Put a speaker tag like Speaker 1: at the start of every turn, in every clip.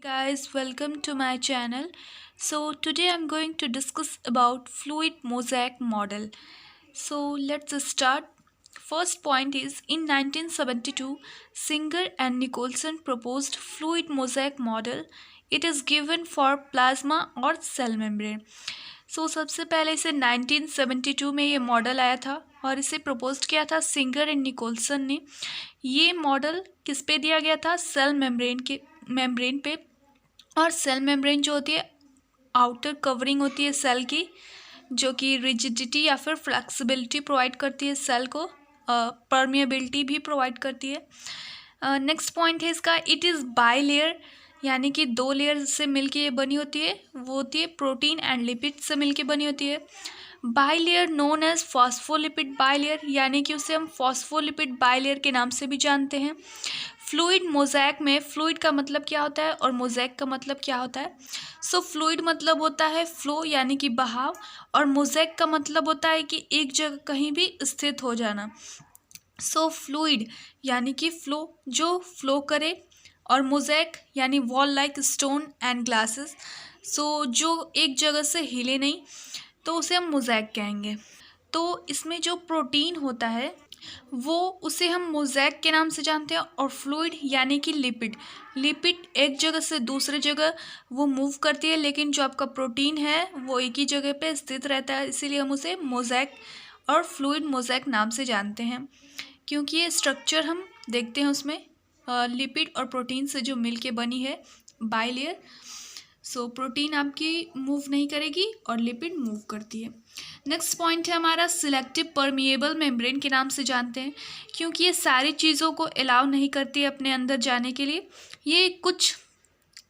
Speaker 1: Guys, welcome to my channel. So today I'm going to discuss about fluid mosaic model. So let's start. First point is in 1972 Singer and Nicholson proposed fluid mosaic model. It is given for plasma और cell membrane. सबसे पहले इसे 1972 में ये model आया था और इसे प्रपोज किया था सिंगर एंड निकोलसन ने। ये मॉडल किस पे दिया गया था? सेल मेम्ब्रेन पे। और सेल मेम्ब्रेन जो होती है आउटर कवरिंग होती है सेल की, जो कि रिजिडिटी या फिर फ्लेक्सिबिलिटी प्रोवाइड करती है सेल को, परमिएबिलिटी भी प्रोवाइड करती है। नेक्स्ट पॉइंट है इसका, इट इज़ बाई लेयर, यानी कि दो लेयर से मिलके ये बनी होती है, वो होती है प्रोटीन एंड लिपिड से मिलके बनी होती है। Bilayer known as phospholipid bilayer, यानी कि उसे हम फॉस्फोलिपिड बाई लेयर के नाम से भी जानते हैं। फ्लूइड मोज़ैक में फ्लूइड का मतलब क्या होता है और मोज़ैक का मतलब क्या होता है? फ्लूइड मतलब होता है फ्लो यानी कि बहाव, और मोज़ैक का मतलब होता है कि एक जगह कहीं भी स्थित हो जाना। फ्लूइड यानी कि फ्लो, जो फ्लो करे, और मोज़ैक यानी wall like stone and glasses, जो एक जगह से हिले नहीं, तो उसे हम मोज़ैक कहेंगे। तो इसमें जो प्रोटीन होता है वो उसे हम मोज़ैक के नाम से जानते हैं, और फ्लूइड यानी कि लिपिड एक जगह से दूसरे जगह वो मूव करती है, लेकिन जो आपका प्रोटीन है वो एक ही जगह पे स्थित रहता है, इसीलिए हम उसे मोज़ैक और फ्लूइड मोज़ैक नाम से जानते हैं। क्योंकि ये स्ट्रक्चर हम देखते हैं उसमें लिपिड और प्रोटीन से जो मिल के बनी है बाई लेयर। प्रोटीन आपकी मूव नहीं करेगी और लिपिड मूव करती है। नेक्स्ट पॉइंट है हमारा सिलेक्टिव परमिएबल मेम्ब्रेन के नाम से जानते हैं, क्योंकि ये सारी चीज़ों को अलाउ नहीं करती है अपने अंदर जाने के लिए, ये कुछ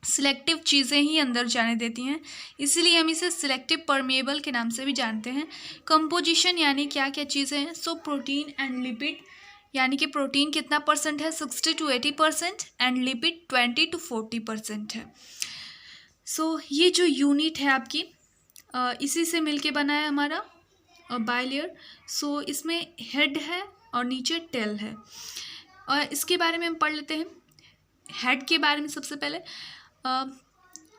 Speaker 1: सिलेक्टिव चीज़ें ही अंदर जाने देती हैं, इसीलिए हम इसे सिलेक्टिव परमिएबल के नाम से भी जानते हैं। कंपोजिशन यानी क्या क्या चीज़ें हैं? प्रोटीन एंड लिपिड, यानी कि प्रोटीन कितना परसेंट है? 60 to 80% एंड लिपिड 20 to 40% है। ये जो यूनिट है आपकी इसी से मिलके बना है हमारा बाई लेयर। इसमें हेड है और नीचे टेल है, और इसके बारे में हम पढ़ लेते हैं। हेड के बारे में सबसे पहले,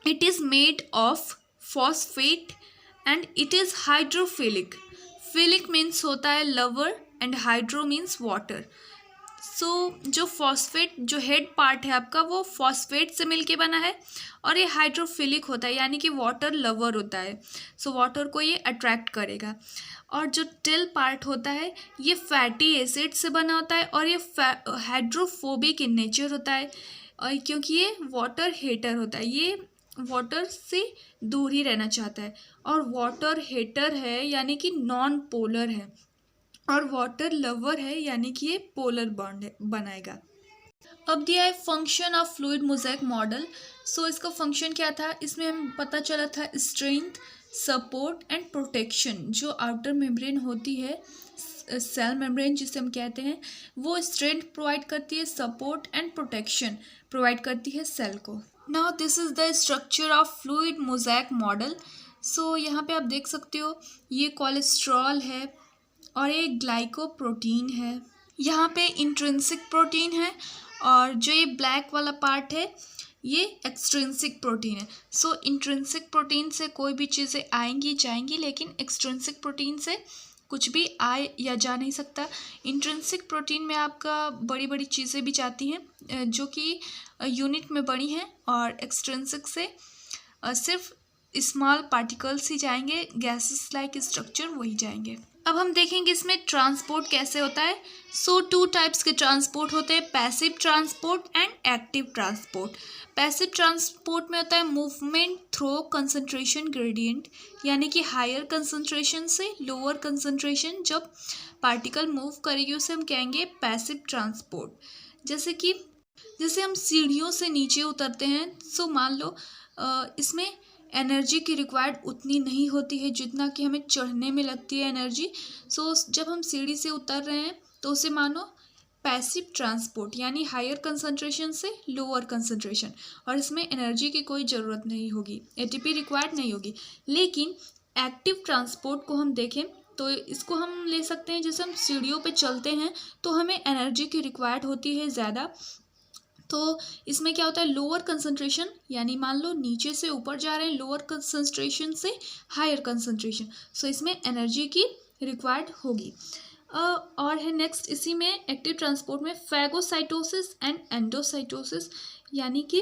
Speaker 1: it is made of phosphate and it is hydrophilic. Philic means होता है lover and hydro means water. जो फॉस्फेट, जो हेड पार्ट है आपका, वो फॉस्फेट से मिलके बना है, और ये हाइड्रोफिलिक होता है यानी कि वाटर लवर होता है, वाटर को ये अट्रैक्ट करेगा। और जो टेल पार्ट होता है ये फैटी एसिड से बना होता है, और ये हाइड्रोफोबिक इन नेचर होता है, और क्योंकि ये वाटर हेटर होता है, ये वाटर से दूर ही रहना चाहता है, और वाटर हेटर है यानी कि नॉन पोलर है, और वाटर लवर है यानी कि ये पोलर बॉन्ड बनाएगा। अब दिया है function of fluid mosaic model. इसका फंक्शन क्या था? इसमें हमें पता चला था स्ट्रेंथ, सपोर्ट एंड प्रोटेक्शन। जो आउटर मेम्ब्रेन होती है सेल मेम्ब्रेन जिसे हम कहते हैं, वो स्ट्रेंथ प्रोवाइड करती है, सपोर्ट एंड प्रोटेक्शन प्रोवाइड करती है सेल को। Now this is the structure of fluid mosaic model. यहाँ पे आप देख सकते हो ये कोलेस्ट्रॉल है और ये ग्लाइकोप्रोटीन है, यहाँ पे इंट्रिंसिक प्रोटीन है, और जो ये ब्लैक वाला पार्ट है ये एक्सट्रिंसिक प्रोटीन है। इंट्रिंसिक प्रोटीन से कोई भी चीज़ें आएंगी जाएंगी, लेकिन एक्सट्रिंसिक प्रोटीन से कुछ भी आए या जा नहीं सकता। इंट्रिंसिक प्रोटीन में आपका बड़ी बड़ी चीज़ें भी जाती हैं जो कि यूनिट में बड़ी हैं, और एक्सट्रिंसिक से सिर्फ स्मॉल पार्टिकल्स ही जाएंगे, गैसेस लाइक स्ट्रक्चर वही जाएंगे। अब हम देखेंगे इसमें ट्रांसपोर्ट कैसे होता है। 2 टाइप्स के ट्रांसपोर्ट होते हैं, passive transport and active transport. Passive transport में होता है मूवमेंट थ्रू कंसंट्रेशन ग्रेडियंट, यानी कि हायर कंसंट्रेशन से लोअर कंसंट्रेशन जब पार्टिकल मूव करेगी उसे हम कहेंगे पैसिव ट्रांसपोर्ट। जैसे हम सीढ़ियों से नीचे उतरते हैं, मान लो इसमें एनर्जी की रिक्वायर्ड उतनी नहीं होती है जितना कि हमें चढ़ने में लगती है एनर्जी। जब हम सीढ़ी से उतर रहे हैं तो उसे मानो पैसिव ट्रांसपोर्ट, यानी हायर कंसंट्रेशन से लोअर कंसंट्रेशन, और इसमें एनर्जी की कोई ज़रूरत नहीं होगी, एटीपी रिक्वायर्ड नहीं होगी। लेकिन एक्टिव ट्रांसपोर्ट को हम देखें तो इसको हम ले सकते हैं, जैसे हम सीढ़ियों पे चलते हैं तो हमें एनर्जी की रिक्वायर्ड होती है ज़्यादा, तो इसमें क्या होता है, लोअर कंसंट्रेशन, यानी मान लो नीचे से ऊपर जा रहे हैं, लोअर कंसंट्रेशन से हायर कंसंट्रेशन, सो इसमें एनर्जी की रिक्वायर्ड होगी। और है नेक्स्ट इसी में एक्टिव ट्रांसपोर्ट में फैगोसाइटोसिस एंड एंडोसाइटोसिस, यानी कि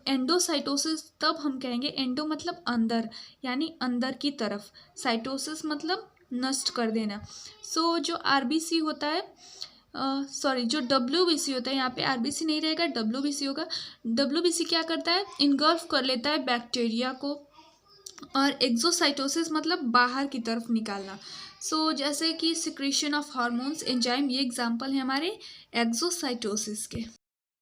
Speaker 1: एंडोसाइटोसिस तब हम कहेंगे, एंडो मतलब अंदर, यानी अंदर की तरफ, साइटोसिस मतलब नष्ट कर देना। सो जो आरबीसी होता है, सॉरी जो डब्ल्यूबीसी होता है, यहाँ पे आरबीसी नहीं रहेगा, डब्ल्यूबीसी होगा। डब्ल्यूबीसी क्या करता है, इनगल्फ कर लेता है बैक्टीरिया को। और एक्सोसाइटोसिस मतलब बाहर की तरफ निकालना। सो जैसे कि सिक्रीशन ऑफ हार्मोन्स, एंजाइम, ये एग्जांपल है हमारे एक्सोसाइटोसिस के।